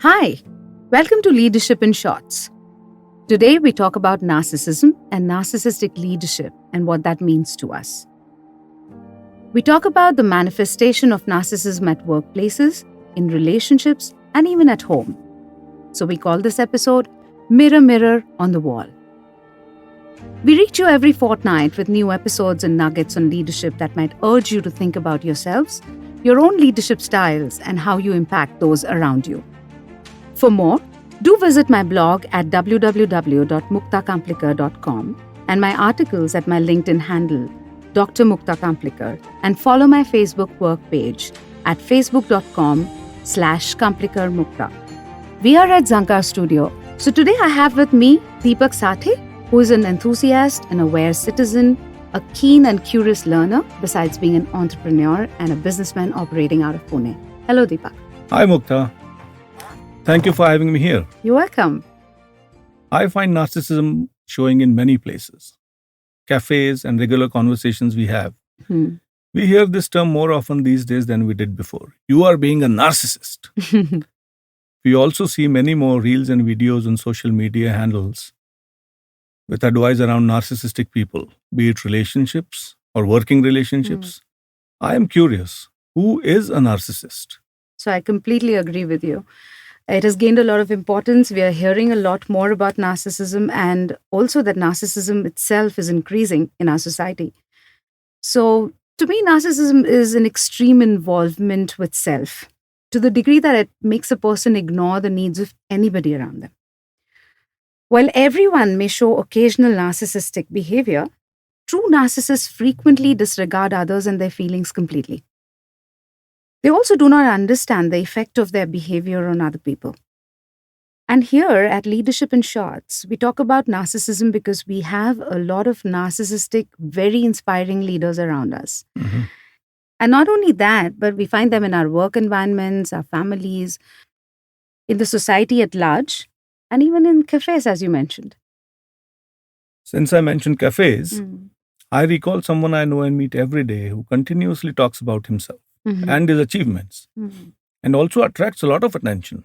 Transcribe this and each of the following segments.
Hi, welcome to Leadership in Shorts. Today we talk about narcissism and narcissistic leadership and what that means to us. We talk about the manifestation of narcissism at workplaces, in relationships, and even at home. So we call this episode Mirror, Mirror on the Wall. We reach you every fortnight with new episodes and nuggets on leadership that might urge you to think about yourselves, your own leadership styles, and how you impact those around you. For more, do visit my blog at www.muktakamplikar.com and my articles at my LinkedIn handle, Dr. Mukta Kamplikar, and follow my Facebook work page at facebook.com/KamplikarMukta. We are at Zankar Studio. So today I have with me Deepak Sathe, who is an enthusiast, an aware citizen, a keen and curious learner, besides being an entrepreneur and a businessman operating out of Pune. Hello, Deepak. Hi, Mukta. Thank you for having me here. You're welcome. I find narcissism showing in many places. Cafes and regular conversations we have. We hear this term more often these days than we did before. You are being a narcissist. We also see many more reels and videos on social media handles with advice around narcissistic people, be it relationships or working relationships. I am curious, who is a narcissist? So I completely agree with you. It has gained a lot of importance. We are hearing a lot more about narcissism and also that narcissism itself is increasing in our society. So to me, narcissism is an extreme involvement with self to the degree that it makes a person ignore the needs of anybody around them. While everyone may show occasional narcissistic behavior, true narcissists frequently disregard others and their feelings completely. They also do not understand the effect of their behavior on other people. And here at Leadership in Shorts, we talk about narcissism because we have a lot of narcissistic, very inspiring leaders around us. And not only that, but we find them in our work environments, our families, in the society at large, and even in cafes, as you mentioned. Since I mentioned cafes, I recall someone I know and meet every day who continuously talks about himself and his achievements, and also attracts a lot of attention.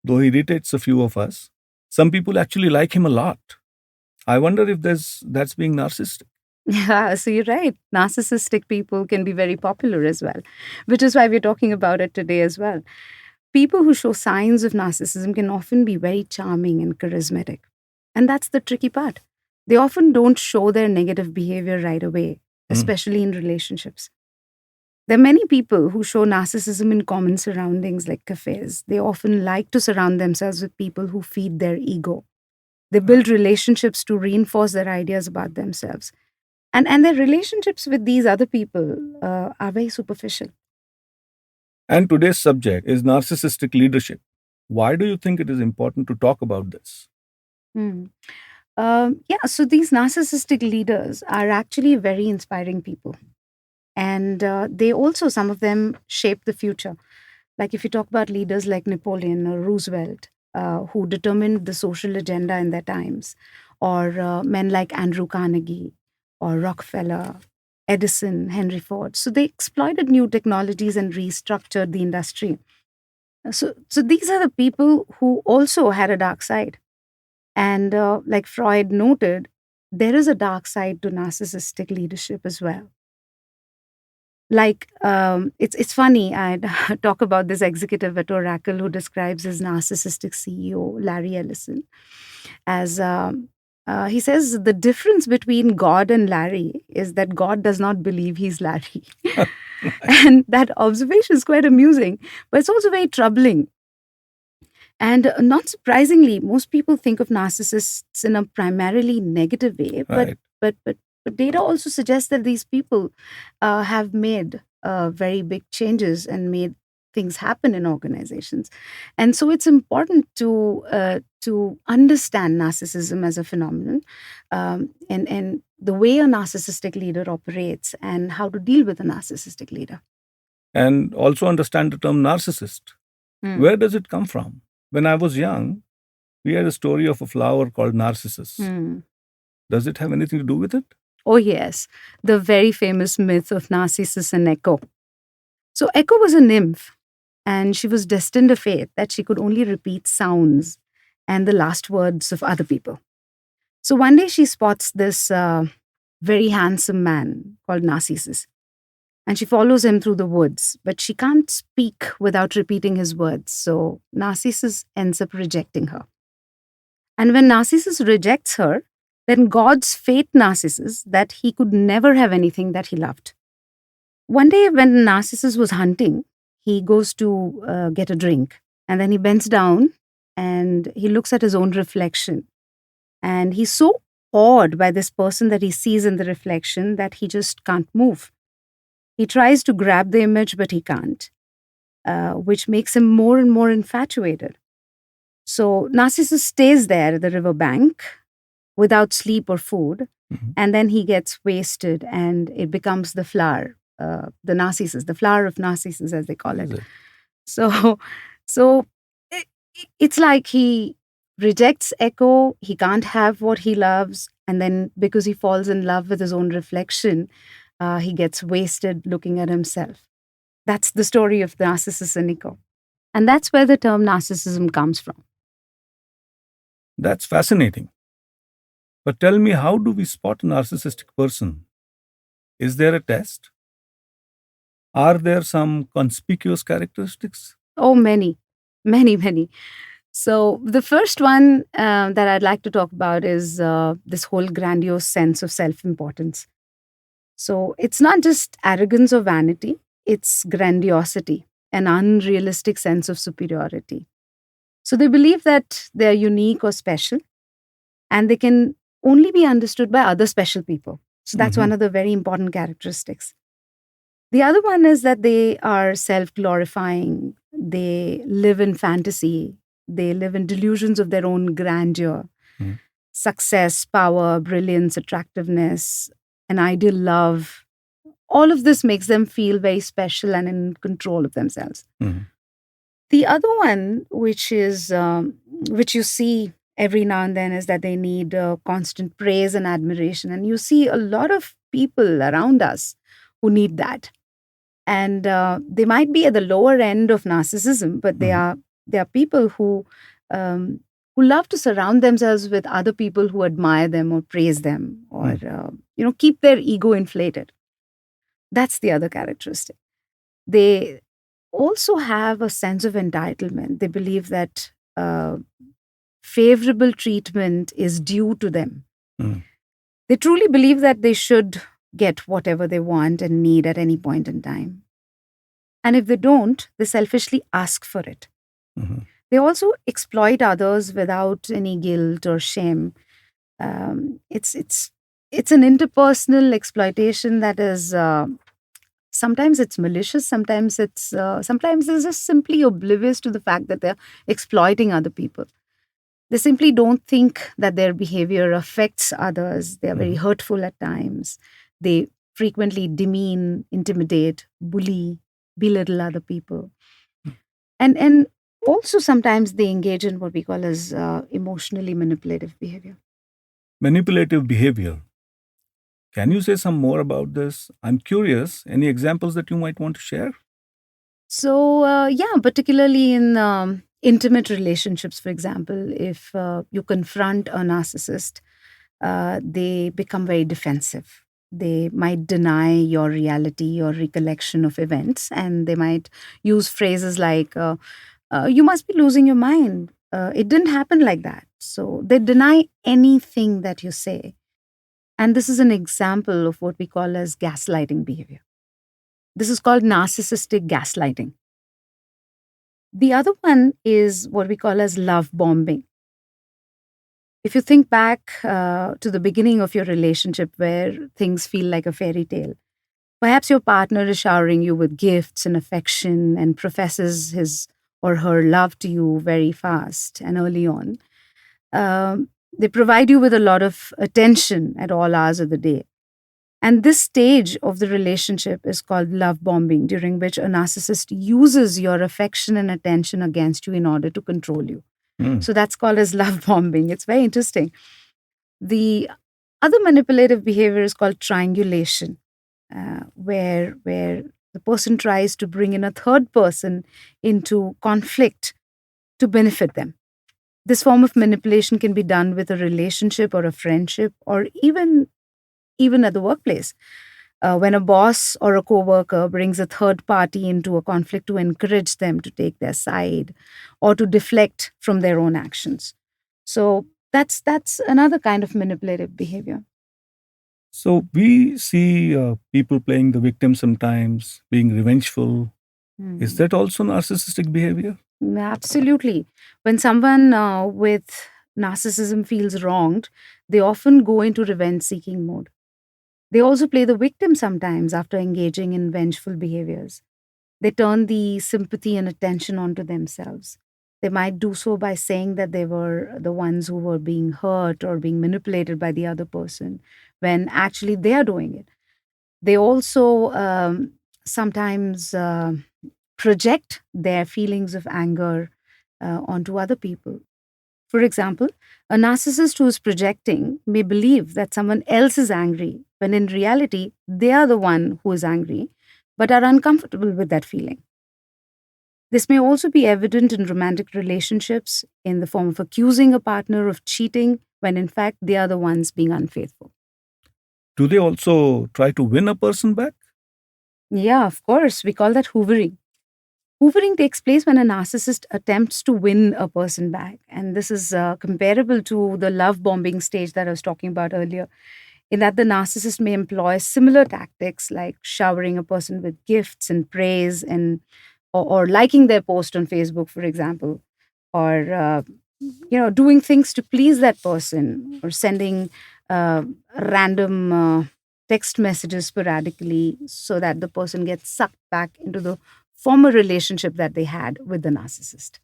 Though he irritates a few of us, some people actually like him a lot. I wonder if that's being narcissistic. Yeah, so you're right. Narcissistic people can be very popular as well, which is why we're talking about it today as well. People who show signs of narcissism can often be very charming and charismatic. And that's the tricky part. They often don't show their negative behavior right away, especially in relationships. There are many people who show narcissism in common surroundings like cafes. They often like to surround themselves with people who feed their ego. They build relationships to reinforce their ideas about themselves. And their relationships with these other people are very superficial. And today's subject is narcissistic leadership. Why do you think it is important to talk about this? So these narcissistic leaders are actually very inspiring people. And they also, some of them, shape the future. Like if you talk about leaders like Napoleon or Roosevelt, who determined the social agenda in their times, or men like Andrew Carnegie or Rockefeller, Edison, Henry Ford. So they exploited new technologies and restructured the industry. So these are the people who also had a dark side. And like Freud noted, there is a dark side to narcissistic leadership as well. Like, it's funny, I talk about this executive at Oracle who describes his narcissistic CEO, Larry Ellison, as he says the difference between God and Larry is that God does not believe he's Larry. And that observation is quite amusing, but it's also very troubling. And not surprisingly, most people think of narcissists in a primarily negative way, Right. but data also suggests that these people have made very big changes and made things happen in organizations. And so it's important to understand narcissism as a phenomenon, and the way a narcissistic leader operates and how to deal with a narcissistic leader. And also understand the term narcissist. Where does it come from? When I was young, we had a story of a flower called Narcissus. Does it have anything to do with it? Oh, yes. The very famous myth of Narcissus and Echo. So Echo was a nymph, and she was destined a fate that she could only repeat sounds and the last words of other people. So one day she spots this very handsome man called Narcissus, and she follows him through the woods, but she can't speak without repeating his words. So Narcissus ends up rejecting her. And when Narcissus rejects her, then God's fate Narcissus that he could never have anything that he loved. One day, when Narcissus was hunting, he goes to get a drink, and then he bends down and he looks at his own reflection. And he's so awed by this person that he sees in the reflection that he just can't move. He tries to grab the image, but he can't, which makes him more and more infatuated. So Narcissus stays there at the riverbank without sleep or food, and then he gets wasted, and it becomes the flower, the Narcissus, the flower of Narcissus, as they call it. So, it's like he rejects Echo. He can't have what he loves, and then because he falls in love with his own reflection, he gets wasted looking at himself. That's the story of Narcissus and Echo, and that's where the term narcissism comes from. That's fascinating. But tell me, how do we spot a narcissistic person? Is there a test? Are there some conspicuous characteristics? Oh, many, many, many. So the first one that I'd like to talk about is this whole grandiose sense of self-importance. So it's not just arrogance or vanity, it's grandiosity, an unrealistic sense of superiority. So they believe that they're unique or special, and they can only be understood by other special people. So that's one of the very important characteristics. The other one is that they are self-glorifying. They live in fantasy. They live in delusions of their own grandeur, success, power, brilliance, attractiveness, an ideal love. All of this makes them feel very special and in control of themselves. The other one, which you see every now and then, is that they need constant praise and admiration. And you see a lot of people around us who need that. And they might be at the lower end of narcissism, but they are people who love to surround themselves with other people who admire them or praise them, or keep their ego inflated. That's the other characteristic. They also have a sense of entitlement. They believe that favorable treatment is due to them. They truly believe that they should get whatever they want and need at any point in time. And if they don't, they selfishly ask for it. They also exploit others without any guilt or shame. It's an interpersonal exploitation that is sometimes it's malicious, sometimes they're just simply oblivious to the fact that they're exploiting other people. They simply don't think that their behavior affects others. They are very hurtful at times. They frequently demean, intimidate, bully, belittle other people. And also sometimes they engage in what we call as emotionally manipulative behavior. Manipulative behavior. Can you say some more about this? I'm curious. Any examples that you might want to share? So, particularly in intimate relationships, for example, if you confront a narcissist, they become very defensive. They might deny your reality, your recollection of events, and they might use phrases like, you must be losing your mind. It didn't happen like that. So they deny anything that you say. And this is an example of what we call as gaslighting behavior. This is called narcissistic gaslighting. The other one is what we call as love bombing. If you think back to the beginning of your relationship where things feel like a fairy tale, perhaps your partner is showering you with gifts and affection and professes his or her love to you very fast and early on. They provide you with a lot of attention at all hours of the day. And this stage of the relationship is called love bombing, during which a narcissist uses your affection and attention against you in order to control you. So that's called as love bombing. It's very interesting. The other manipulative behavior is called triangulation, where the The person tries to bring in a third person into conflict to benefit them. This form of manipulation can be done with a relationship or a friendship, or even at the workplace. When a boss or a coworker brings a third party into a conflict to encourage them to take their side or to deflect from their own actions. So that's another kind of manipulative behavior. So we see people playing the victim sometimes, being revengeful. Is Hmm. that also narcissistic behavior? Absolutely. When someone with narcissism feels wronged, they often go into revenge seeking mode. They also play the victim sometimes after engaging in vengeful behaviors. They turn the sympathy and attention onto themselves. They might do so by saying that they were the ones who were being hurt or being manipulated by the other person, when actually they are doing it. They also sometimes project their feelings of anger onto other people. For example, a narcissist who is projecting may believe that someone else is angry, when in reality, they are the one who is angry, but are uncomfortable with that feeling. This may also be evident in romantic relationships in the form of accusing a partner of cheating when in fact they are the ones being unfaithful. Do they also try to win a person back? Yeah, of course, we call that hoovering. Hoovering takes place when a narcissist attempts to win a person back. And this is comparable to the love bombing stage that I was talking about earlier, in that the narcissist may employ similar tactics like showering a person with gifts and praise, or liking their post on Facebook, for example, or doing things to please that person, or sending uh, random text messages sporadically so that the person gets sucked back into the former relationship that they had with the narcissist.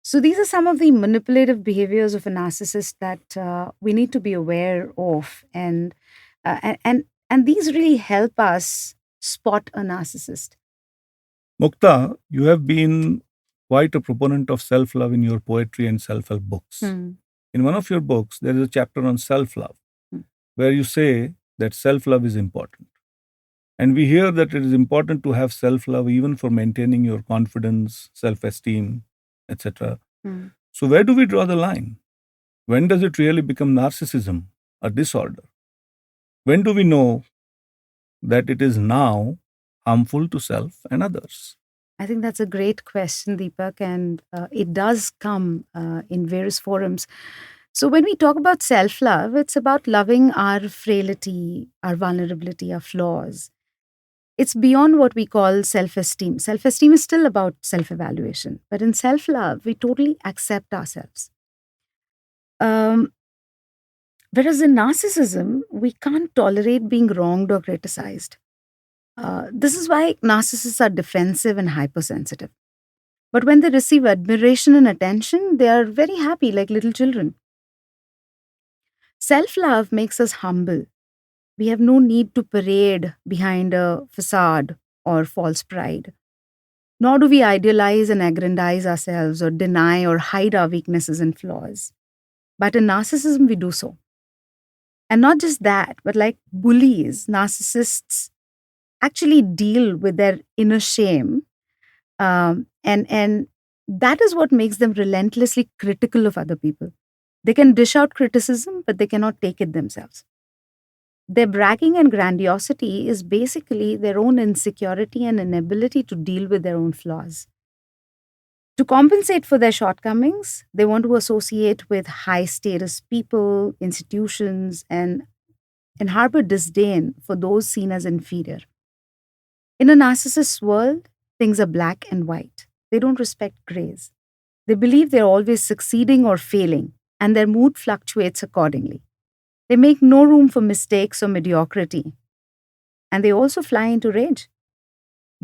So these are some of the manipulative behaviors of a narcissist that we need to be aware of, and these really help us spot a narcissist. Mukta, you have been quite a proponent of self love in your poetry and self help books. Hmm. In one of your books, there is a chapter on self love Hmm. where you say that self love is important. And we hear that it is important to have self love even for maintaining your confidence, self esteem, etc. Hmm. So, where do we draw the line? When does it really become narcissism, a disorder? When do we know that it is now harmful to self and others? I think that's a great question, Deepak, and it does come in various forums. So, when we talk about self love, it's about loving our frailty, our vulnerability, our flaws. It's beyond what we call self esteem. Self esteem is still about self evaluation, but in self love, we totally accept ourselves. Um, Whereas in narcissism, we can't tolerate being wronged or criticized. This is why narcissists are defensive and hypersensitive. But when they receive admiration and attention, they are very happy like little children. Self love makes us humble. We have no need to parade behind a facade or false pride. Nor do we idealize and aggrandize ourselves or deny or hide our weaknesses and flaws. But in narcissism, we do so. And not just that, but like bullies, narcissists actually deal with their inner shame. And that is what makes them relentlessly critical of other people. They can dish out criticism, but they cannot take it themselves. Their bragging and grandiosity is basically their own insecurity and inability to deal with their own flaws. To compensate for their shortcomings, they want to associate with high status people, institutions, and harbor disdain for those seen as inferior. In a narcissist's world, things are black and white. They don't respect grays. They believe they're always succeeding or failing, and their mood fluctuates accordingly. They make no room for mistakes or mediocrity, and they also fly into rage.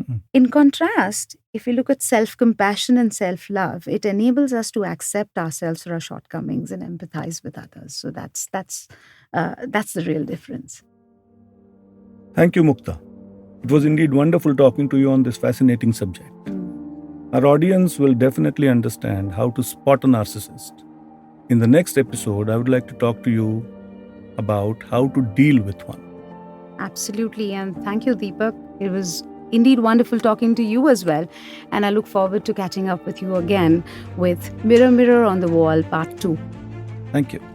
Mhm. In contrast, if you look at self compassion and self love, it enables us to accept ourselves for our shortcomings and empathize with others. So that's the real difference. Thank you, Mukta. It was indeed wonderful talking to you on this fascinating subject. Mm. Our audience will definitely understand how to spot a narcissist. In the next episode, I would like to talk to you about how to deal with one. Absolutely. And thank you, Deepak. It was indeed wonderful talking to you as well. And I look forward to catching up with you again with Mirror Mirror on the Wall Part 2. Thank you.